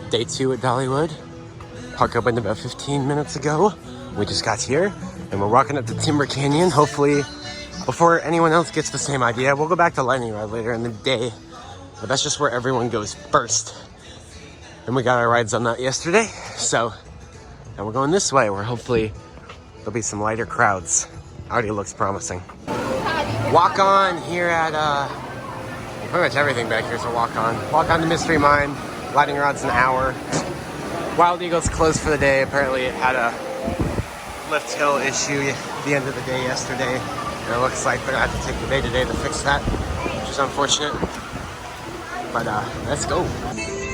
Day 2 at Dollywood. Park opened about 15 minutes ago. We just got here and we're walking up to Timber Canyon. Hopefully, before anyone else gets the same idea, we'll go back to Lightning Rod later in the day. But that's just where everyone goes first. And we got our rides on that yesterday. So now we're going this way where hopefully there'll be some lighter crowds. Already looks promising. Walk on here at pretty much everything back here is a walk on. Walk on to Mystery Mine. Lightning Rod's an hour. Wild Eagle's closed for the day. Apparently it had a lift hill issue at the end of the day yesterday. And it looks like they're gonna have to take the day today to fix that, which is unfortunate. But let's go.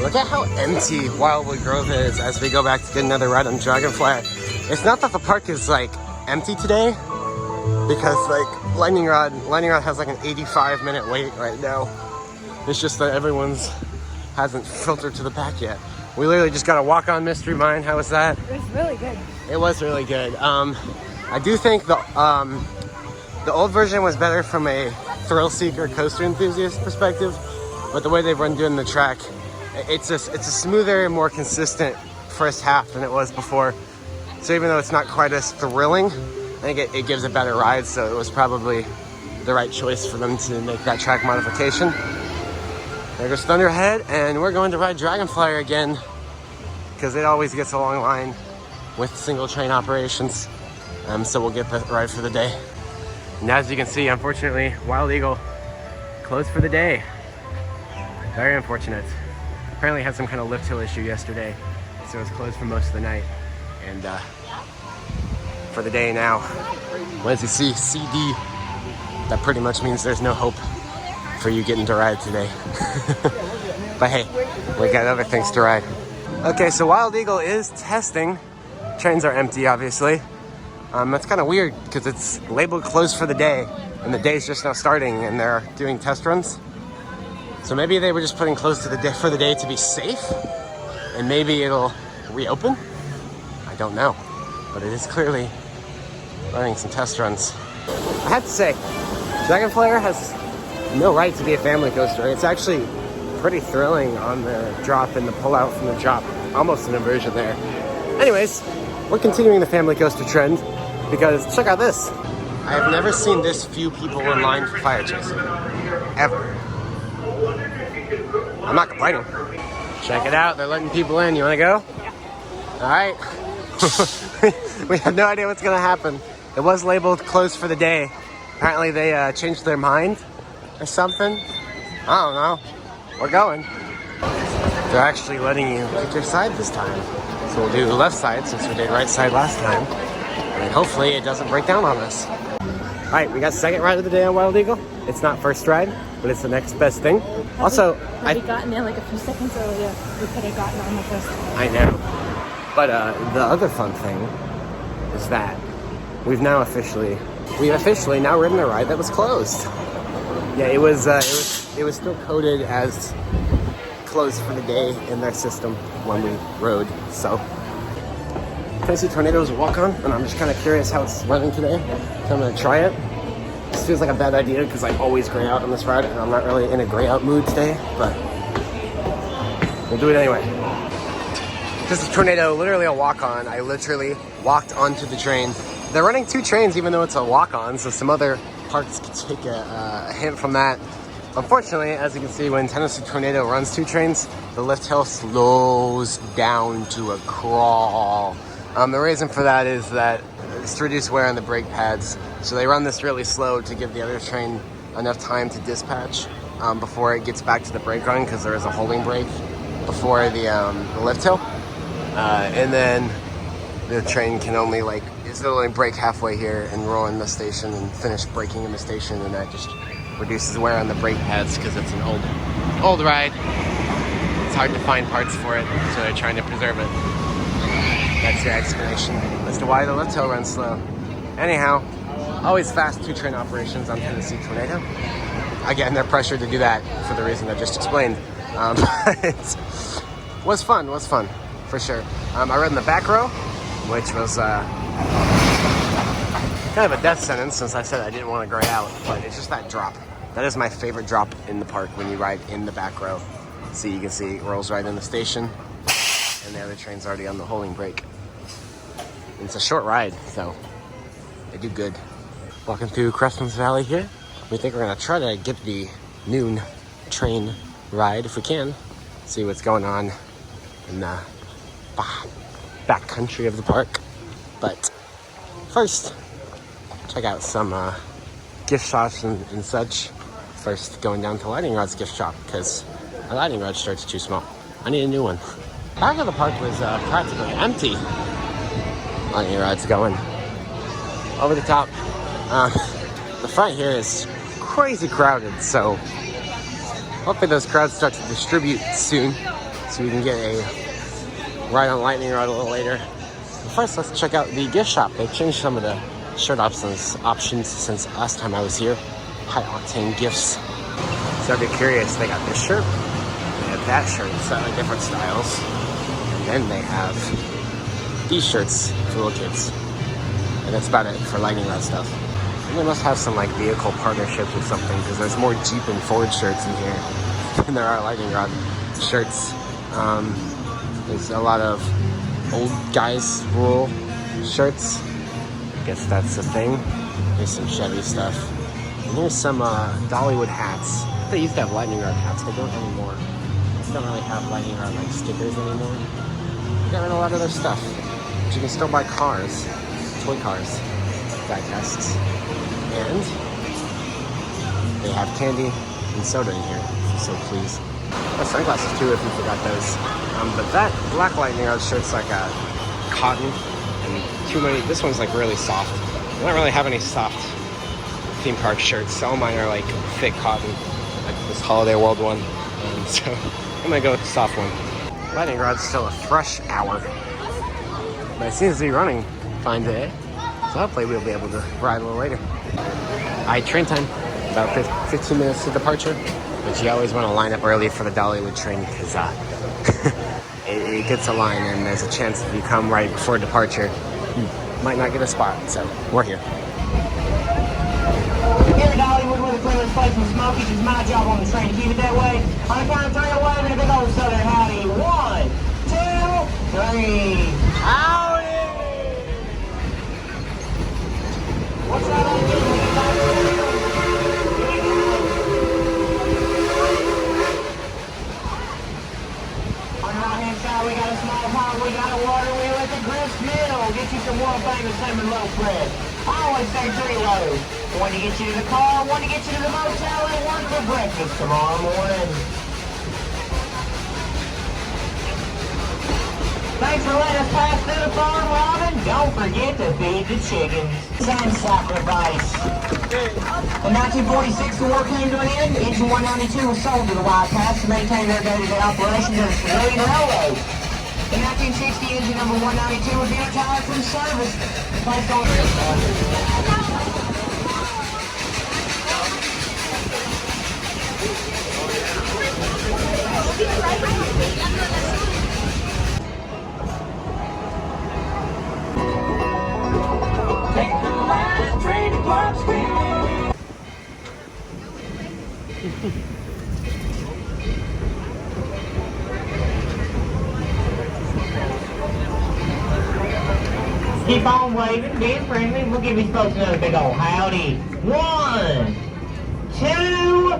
Look at how empty Wildwood Grove is as we go back to get another ride on Dragonfly. It's not that the park is like empty today, because like Lightning Rod has like an 85-minute wait right now. It's just that everyone's hasn't filtered to the back yet. We literally just got to walk on Mystery Mine. How was that? It was really good. It was really good. I do think the old version was better from a thrill seeker coaster enthusiast perspective, but the way they've run doing the track, it's a smoother and more consistent first half than it was before. So even though it's not quite as thrilling, I think it gives a better ride, so it was probably the right choice for them to make that track modification. There goes Thunderhead, and we're going to ride Dragonflyer again, because it always gets a long line with single train operations. So we'll get the ride for the day. And as you can see, unfortunately, Wild Eagle closed for the day. Very unfortunate. Apparently had some kind of lift hill issue yesterday, so it was closed for most of the night. And for the day now. As you see, CD, that pretty much means there's no hope for you getting to ride today. But hey, we got other things to ride. Okay, so Wild Eagle is testing. Trains are empty, obviously. That's kind of weird because it's labeled closed for the day and the day's just now starting and they're doing test runs. So maybe they were just putting closed to the day for the day to be safe, and maybe it'll reopen. I don't know, but it is clearly running some test runs. I have to say, Dragonflyer has no right to be a family coaster. It's actually pretty thrilling on the drop and the pull out from the drop. Almost an inversion there. Anyways, we're continuing the family coaster trend because check out this. I have never seen this few people in line for Fire Chasing. Ever. I'm not complaining. Check it out. They're letting people in. You want to go? All right. We have no idea what's going to happen. It was labeled closed for the day. Apparently they changed their mind or something. I don't know. We're going. They're actually letting you pick your side this time. So we'll do the left side since we did right side last time. And hopefully it doesn't break down on us. All right, we got second ride of the day on Wild Eagle. It's not first ride, but it's the next best thing. Had we gotten there like a few seconds earlier, we could have gotten on the first ride. I know. But the other fun thing is that we've officially now ridden a ride that was closed. Yeah, it was still coded as closed for the day in their system when we rode. So Tennessee Tornado's a walk on, and I'm just kind of curious how it's running today. So I'm gonna try it. This feels like a bad idea because I always gray out on this ride, and I'm not really in a gray out mood today, but we'll do it anyway. This is Tornado, literally a walk-on. I literally walked onto the train. They're running two trains even though it's a walk-on, so some other parks could take a hint from that. Unfortunately, as you can see, when Tennessee Tornado runs two trains, the lift hill slows down to a crawl. The reason for that is that it's to reduce wear on the brake pads. So they run this really slow to give the other train enough time to dispatch before it gets back to the brake run, because there is a holding brake before the lift hill. And then the train can only literally brake halfway here and roll in the station and finish braking in the station, and that just reduces wear on the brake pads because it's an old ride. It's hard to find parts for it, so they're trying to preserve it. That's your explanation as to why the lift hill runs slow. Anyhow, always fast two train operations on Tennessee Tornado. Again, they're pressured to do that for the reason I just explained. It was fun for sure. I rode in the back row, which was kind of a death sentence since I said I didn't want to gray out, but it's just that drop. That is my favorite drop in the park, when you ride in the back row. See, you can see it rolls right in the station. and the other train's already on the holding brake. And it's a short ride, so they do good. Walking through Crestman's Valley here. We think we're gonna try to get the noon train ride if we can. See what's going on in the back country of the park. But first, check out some gift shops and such. First, going down to Lightning Rod's gift shop because my lightning rod shirt's too small. I need a new one. Back of the park was practically empty. Lightning Rod's going over the top. The front here is crazy crowded, so hopefully those crowds start to distribute soon so we can get a ride on Lightning Rod a little later. But first, let's check out the gift shop. They've changed some of the shirt options since last time I was here. High octane gifts. So if you're curious, they got this shirt, they have that shirt, slightly different styles, and then they have these shirts for little kids. And that's about it for Lightning Rod stuff. And they must have some like vehicle partnerships with something because there's more Jeep and Ford shirts in here than there are Lightning Rod shirts. There's a lot of old guys rural shirts. I guess that's the thing. There's some Chevy stuff. And there's some Dollywood hats. They used to have Lightning Rod hats, but don't anymore. They don't really have Lightning Rod like stickers anymore. They got rid of a lot of their stuff. But you can still buy cars, toy cars, die-casts. And they have candy and soda in here, so please. Sunglasses too, if you forgot those. But that black Lightning Rod shirt's like a cotton, and too many. This one's like really soft. I don't really have any soft theme park shirts. All mine are like thick cotton, like this Holiday World one. So I'm gonna go with the soft one. Lightning Rod's still a fresh hour, but it seems to be running fine today. So hopefully we'll be able to ride a little later. Alright, train time. About 15 minutes to departure. But you always want to line up early for the Dollywood train because it gets a line and there's a chance if you come right before departure, you might not get a spot. So we're here. Here at Dollywood, we're the cleanest place in Smokies. It's my job on the train to keep it that way. On the count of three, we're waving a big old southern howdy. 1, 2, 3. Howdy! What's that on you? We got a small pond, we got a water wheel at the grist mill. Get you some world famous salmon loaf bread. I always say 3 loaves. One to get you to the car, one to get you to the motel, and one for breakfast tomorrow morning. Thanks for letting us pass through the farm, Robin. Don't forget to feed the chickens. Some sacrifice. In 1946, the war came to an end. Engine 192 was sold to the White Pass to maintain their day-to-day operations as a civilian railroad. In 1960, engine number 192 would be retired from service. Placed on take the last train to Clarksville. Keep on waving, being friendly. We'll give these folks another big old howdy. 1, 2,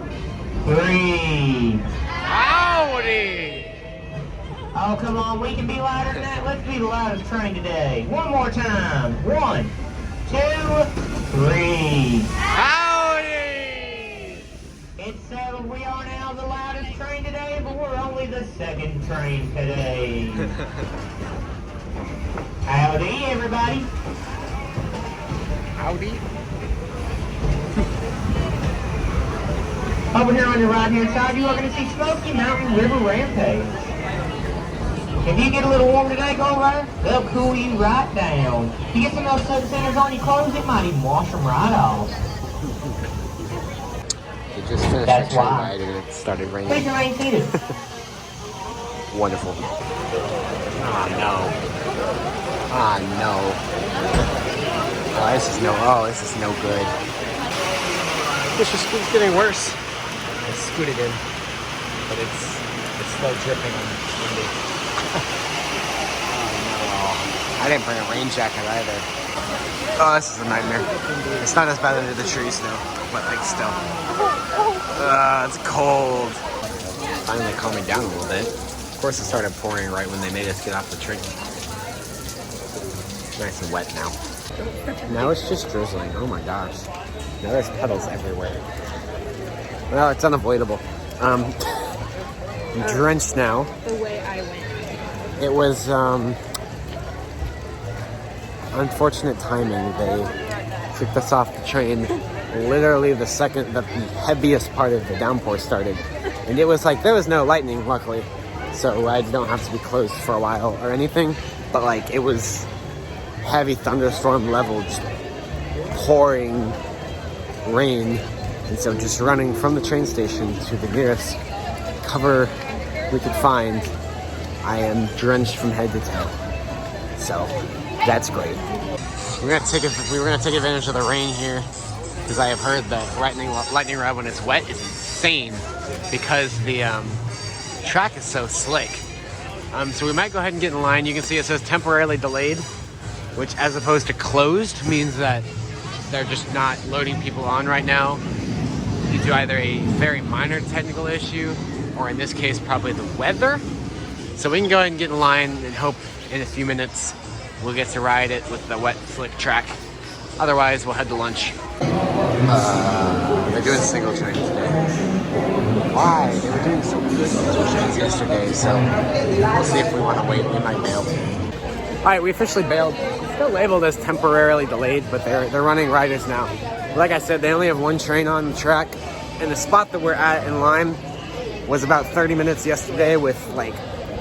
3. Howdy! Oh, come on, we can be louder than that. Let's be the loudest train today. One more time. 1, 2, 3. Howdy! It's settled. We are now the loudest train today, but we're only the second train today. Howdy, everybody. Howdy? Over here on your right-hand side, you are going to see Smoky Mountain River Rampage. If you get a little warm today, go over there. They'll cool you right down. You get some of those soda centers on your clothes, it might even wash them right off. It just finished the train ride and it started raining. Please remain seated. Wonderful. Oh no. Oh no. Oh, this is no good. This is getting worse. I scooted in, but it's still dripping on the I didn't bring a rain jacket either. Oh, this is a nightmare. It's not as bad under the trees though, but like still. It's cold. Finally calming down a little bit. Of course, it started pouring right when they made us get off the train. It's nice and wet now. Now it's just drizzling. Oh my gosh. Now there's puddles everywhere. Well, it's unavoidable. I'm drenched now. The way I went. It was unfortunate timing. They kicked us off the train literally the second that the heaviest part of the downpour started. And it was like, there was no lightning, luckily. So I don't have to be closed for a while or anything. But like, it was heavy thunderstorm level, just pouring rain. And so just running from the train station to the nearest cover we could find, I am drenched from head to toe. So that's great. We were gonna take advantage of the rain here because I have heard that lightning rod when it's wet is insane because the track is so slick. So we might go ahead and get in line. You can see it says temporarily delayed, which as opposed to closed means that they're just not loading people on right now due to either a very minor technical issue or in this case probably the weather. So we can go ahead and get in line and hope in a few minutes we'll get to ride it with the wet slick track. Otherwise we'll head to lunch. They're doing single train today. Why? They were doing so good single trains yesterday, so we'll see if we want to wait. We might bail. Alright, we officially bailed. It's still labeled as temporarily delayed, but they're running riders now. Like I said, they only have one train on the track, and the spot that we're at in line was about 30 minutes yesterday with like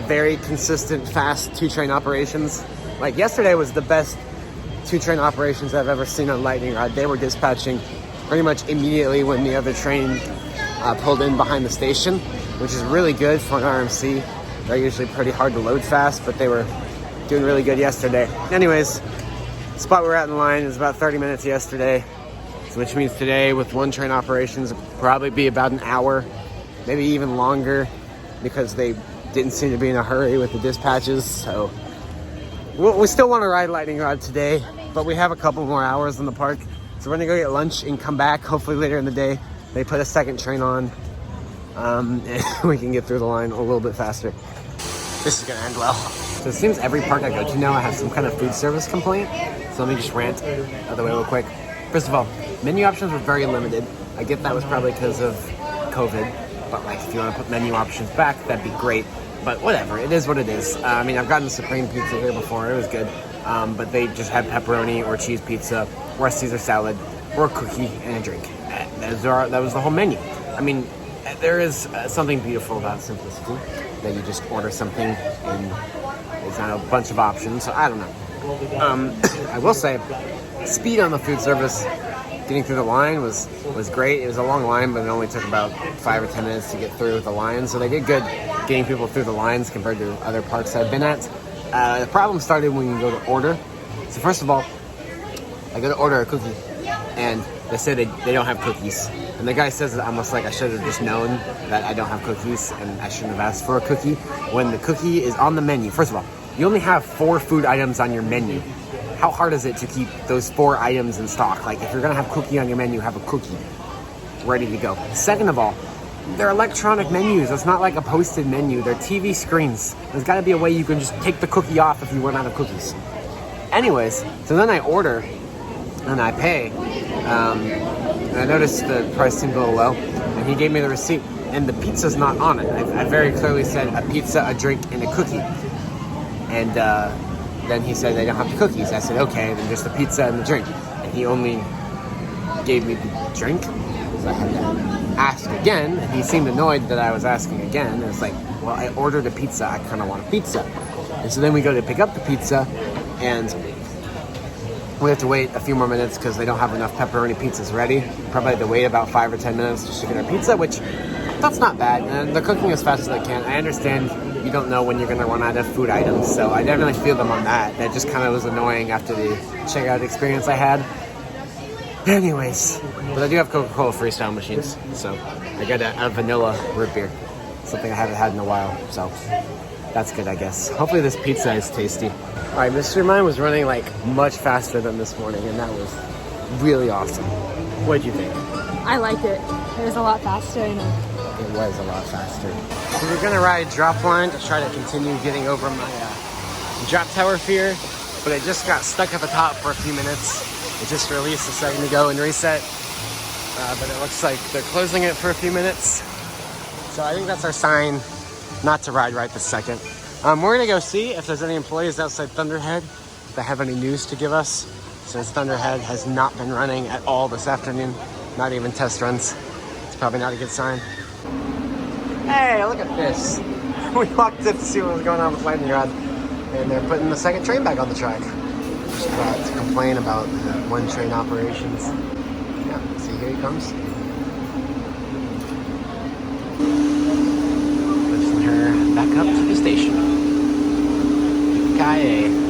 very consistent, fast 2-train operations. Like yesterday was the best 2-train operations I've ever seen on Lightning Rod. They were dispatching pretty much immediately when the other train pulled in behind the station, which is really good for an RMC. They're usually pretty hard to load fast, but they were doing really good yesterday. Anyways, the spot we're at in line is about 30 minutes yesterday, which means today with 1-train operations it'll probably be about an hour, maybe even longer, because they didn't seem to be in a hurry with the dispatches. So we still want to ride Lightning Rod today, but we have a couple more hours in the park. So we're gonna go get lunch and come back hopefully later in the day. They put a second train on, and we can get through the line a little bit faster. This is gonna end well. So it seems every park I go to now I have some kind of food service complaint. So let me just rant out of the way real quick. First of all, menu options were very limited. I get that was probably because of COVID, but like if you want to put menu options back, that'd be great. But whatever, it is what it is. I mean, I've gotten Supreme Pizza here before, it was good. But they just had pepperoni or cheese pizza or a Caesar salad or a cookie and a drink. That was the whole menu. I mean, there is something beautiful about simplicity, that you just order something and there's not a bunch of options. So I don't know. I will say, speed on the food service, getting through the line was great. It was a long line, but it only took about 5 or 10 minutes to get through the line. So they did good getting people through the lines compared to other parks I've been at. The problem started when you go to order. So first of all, I go to order a cookie, and they say they don't have cookies. And the guy says it almost like I should have just known that I don't have cookies and I shouldn't have asked for a cookie. When the cookie is on the menu, first of all, you only have 4 food items on your menu. How hard is it to keep those 4 items in stock? Like if you're gonna have cookie on your menu, have a cookie ready to go. Second of all, they're electronic menus. It's not like a posted menu. They're TV screens. There's gotta be a way you can just take the cookie off if you run out of cookies. Anyways, so then I order and I pay. And I noticed the price seemed a little low, and he gave me the receipt, and the pizza's not on it. I very clearly said a pizza, a drink, and a cookie. And then he said they don't have the cookies. I said, okay, then just the pizza and the drink. And he only gave me the drink, so I had to ask again, and he seemed annoyed that I was asking again. And it's like, well, I ordered a pizza, I kind of want a pizza. And so then we go to pick up the pizza, and we have to wait a few more minutes because they don't have enough pepperoni pizzas ready. Probably have to wait about 5 or 10 minutes just to get our pizza, which that's not bad. And they're cooking as fast as they can. I understand you don't know when you're going to run out of food items, so I definitely feel them on that. That just kind of was annoying after the checkout experience I had. Anyways, but I do have Coca-Cola freestyle machines, so I got a vanilla root beer, something I haven't had in a while. So that's good, I guess. Hopefully this pizza is tasty. All right, Mystery Mine was running like much faster than this morning, and that was really awesome. What did you think? I liked it. It was a lot faster. It was a lot faster. So we're gonna ride drop line to try to continue getting over my drop tower fear, but it just got stuck at the top for a few minutes. It just released a second ago and reset, but it looks like they're closing it for a few minutes. So I think that's our sign not to ride right this second. We're gonna go see if there's any employees outside Thunderhead that have any news to give us, since Thunderhead has not been running at all this afternoon, not even test runs. It's probably not a good sign. Hey, look at this. We walked in to see what was going on with Lightning Rod, and they're putting the second train back on the track. Just about to complain about one train operations. Yeah, see, here he comes. Lifting her back up to the station. Kaye.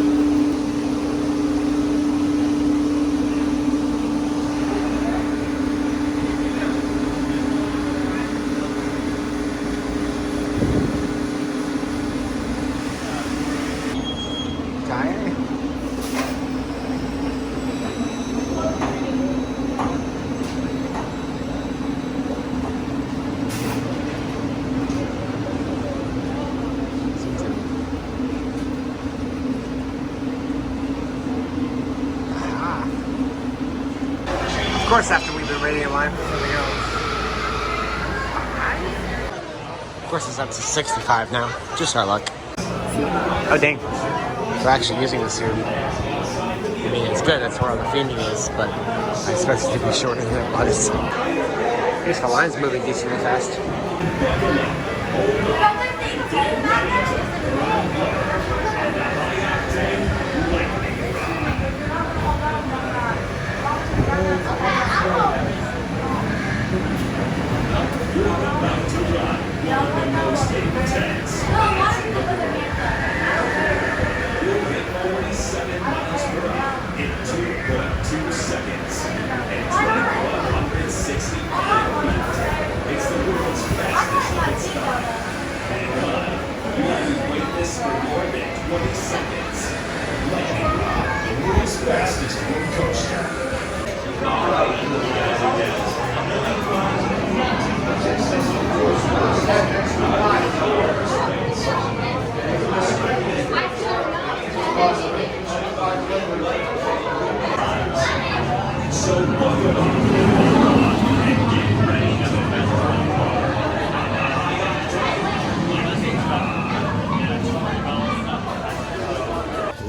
Of course, after we've been waiting in line for something else. Of course, it's up to 65 now. Just our luck. Oh, dang. We're actually using this here. I mean, it's good. That's where all the theming is, but I expect it to be shorter than it was. At least the line's moving decently fast.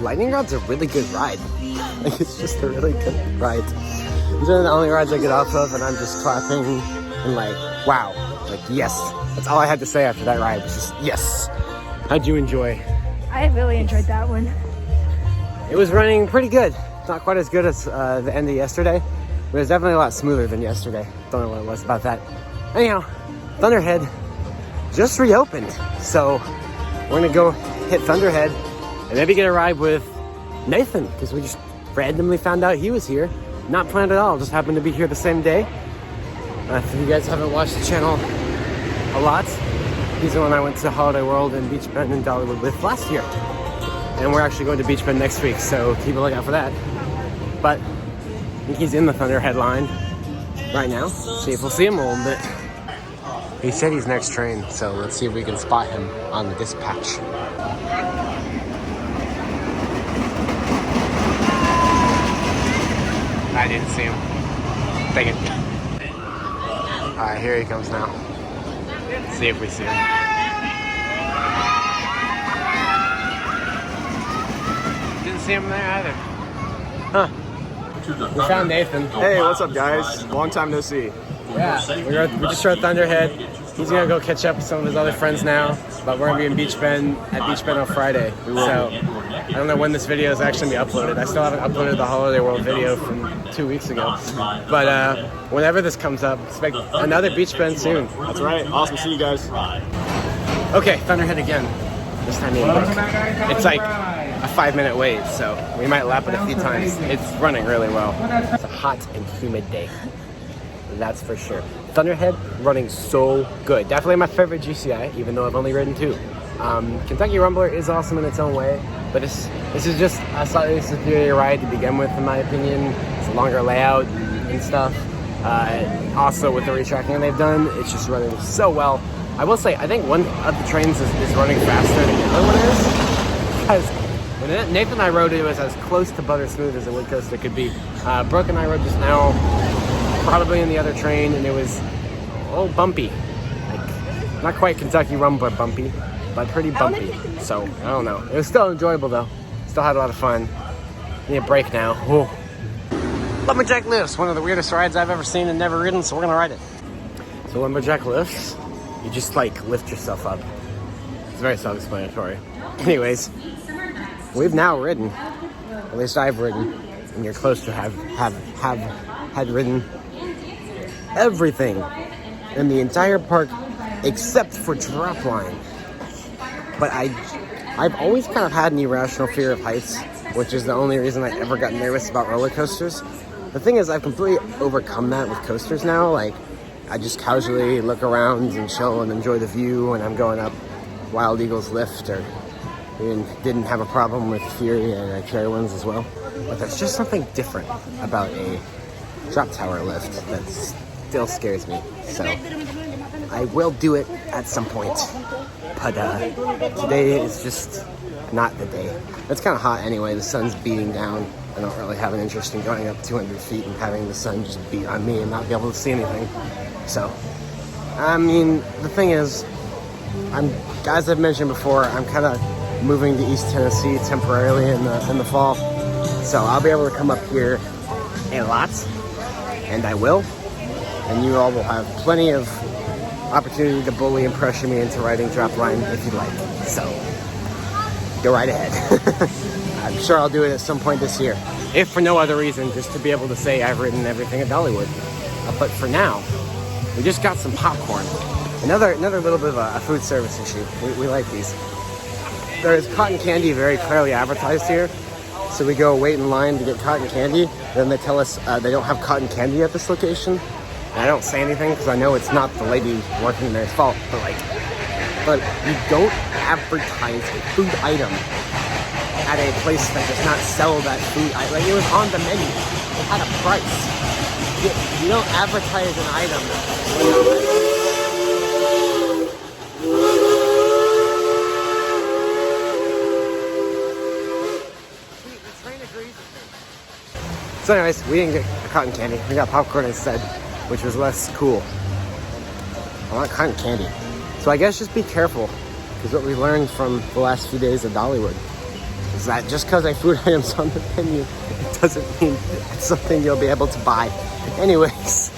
Lightning Rod's a really good ride. Like, it's just a really good ride. These are the only rides I get off of, and I'm just clapping and like, wow. Like, yes. That's all I had to say after that ride. Was just, yes. How'd you enjoy? I really enjoyed that one. It was running pretty good. Not quite as good as the end of yesterday, but it was definitely a lot smoother than yesterday. Don't know what it was about that. Anyhow, Thunderhead just reopened. So we're gonna go hit Thunderhead and maybe get a ride with Nathan, because we just randomly found out he was here. Not planned at all, just happened to be here the same day. If you guys haven't watched the channel a lot, he's the one I went to Holiday World and Beach Bend and Dollywood with last year. And we're actually going to Beach Bend next week, so keep a lookout for that. But I think he's in the Thunderhead line right now. See if we'll see him a little bit. He said he's next train, so let's see if we can spot him on the dispatch. I didn't see him. Dang it. Alright, here he comes now. Let's see if we see him. Didn't see him there either. Huh. We found Nathan. Hey, what's up, guys? Long time no see. Yeah, we just rode Thunderhead. He's gonna go catch up with some of his other friends now, but we're gonna be in Beach Bend at Beach Bend on Friday. So I don't know when this video is actually gonna be uploaded. I still haven't uploaded the Holiday World video from 2 weeks ago. But whenever this comes up, expect another Beach Bend soon. That's right. Awesome to see you guys. Okay, Thunderhead again. This time in quick. It's like a 5-minute wait, so we might lap it a few times. It's running really well. It's a hot and humid day. That's for sure. Thunderhead running so good. Definitely my favorite GCI, even though I've only ridden 2. Kentucky Rumbler is awesome in its own way, but this is just a slightly superior ride to begin with, in my opinion. It's a longer layout and stuff. Also, with the retracking they've done, it's just running so well. I will say, I think one of the trains is running faster than the other one is, because when Nathan and I rode it, it was as close to butter smooth as a wood coaster could be. Brooke and I rode just now, probably in the other train, and it was a little bumpy. Like, not quite Kentucky Rumbler bumpy, but pretty bumpy. So, I don't know. It was still enjoyable though. Still had a lot of fun. Need a break now. Whoa. Lumberjack Lifts, one of the weirdest rides I've ever seen and never ridden, so we're gonna ride it. So Lumberjack Lifts, you just like lift yourself up. It's very self-explanatory. Anyways, we've now ridden, at least I've ridden, and you're close to have had ridden everything in the entire park except for drop line. But I've always kind of had an irrational fear of heights, which is the only reason I ever got nervous about roller coasters. The thing is, I've completely overcome that with coasters now. Like, I just casually look around and chill and enjoy the view when I'm going up Wild Eagle's lift, or even didn't have a problem with Fury and Cherry ones as well. But there's just something different about a drop tower lift that still scares me. So I will do it at some point. But today is just not the day. It's kind of hot anyway. The sun's beating down. I don't really have an interest in going up 200 feet and having the sun just beat on me and not be able to see anything. So, I mean, the thing is, as I've mentioned before, I'm kind of moving to East Tennessee temporarily in the fall. So I'll be able to come up here a lot, and I will. And you all will have plenty of opportunity to bully and pressure me into riding drop line if you'd like. So, go right ahead. I'm sure I'll do it at some point this year, if for no other reason, just to be able to say I've ridden everything at Dollywood. But for now, we just got some popcorn. Another little bit of a food service issue. We like these. There is cotton candy very clearly advertised here, so we go wait in line to get cotton candy. Then they tell us they don't have cotton candy at this location. And I don't say anything because I know it's not the lady working there's fault. But you don't advertise a food item at a place that does not sell that food. Like, it was on the menu. It had a price. You don't advertise an item. The train agrees with me. So anyways, we didn't get cotton candy. We got popcorn instead, which was less cool. I want cotton candy. So I guess just be careful, because what we learned from the last few days of Dollywood is that just because a food item's on the menu, it doesn't mean it's something you'll be able to buy. Anyways,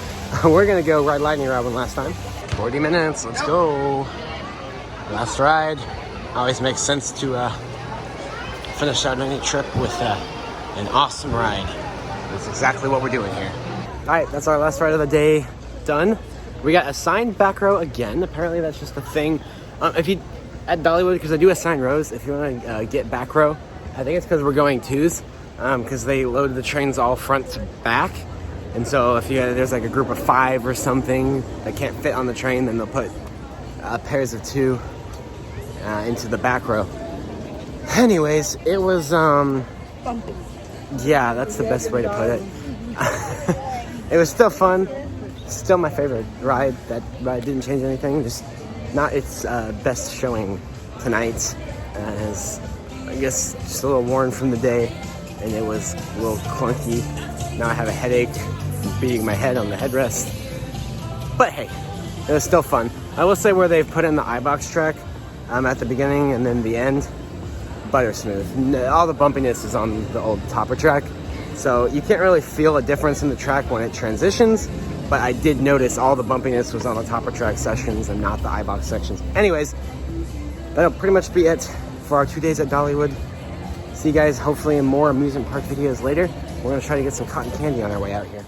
we're gonna go ride Lightning Rod one last time. 40 minutes, let's go. Last ride. Always makes sense to finish out any trip with an awesome ride. That's exactly what we're doing here. All right, that's our last ride of the day done. We got assigned back row again. Apparently that's just a thing. If you at Dollywood, because I do assign rows, if you want to get back row, I think it's because we're going twos, because they loaded the trains all front to back. And so if there's like a group of 5 or something that can't fit on the train, then they'll put pairs of 2 into the back row. Anyways, it was yeah, that's the best way to put it. It was still fun. Still my favorite ride. That ride didn't change anything. Just not its best showing tonight. As I guess just a little worn from the day, and it was a little clunky. Now I have a headache from beating my head on the headrest. But hey, it was still fun. I will say where they've put in the iBox track at the beginning and then the end, butter smooth. All the bumpiness is on the old topper track, so you can't really feel a difference in the track when it transitions. But I did notice all the bumpiness was on the topper track sections and not the iBox sections. Anyways, that'll pretty much be it for our 2 days at Dollywood. See you guys hopefully in more amusement park videos later. We're gonna try to get some cotton candy on our way out here.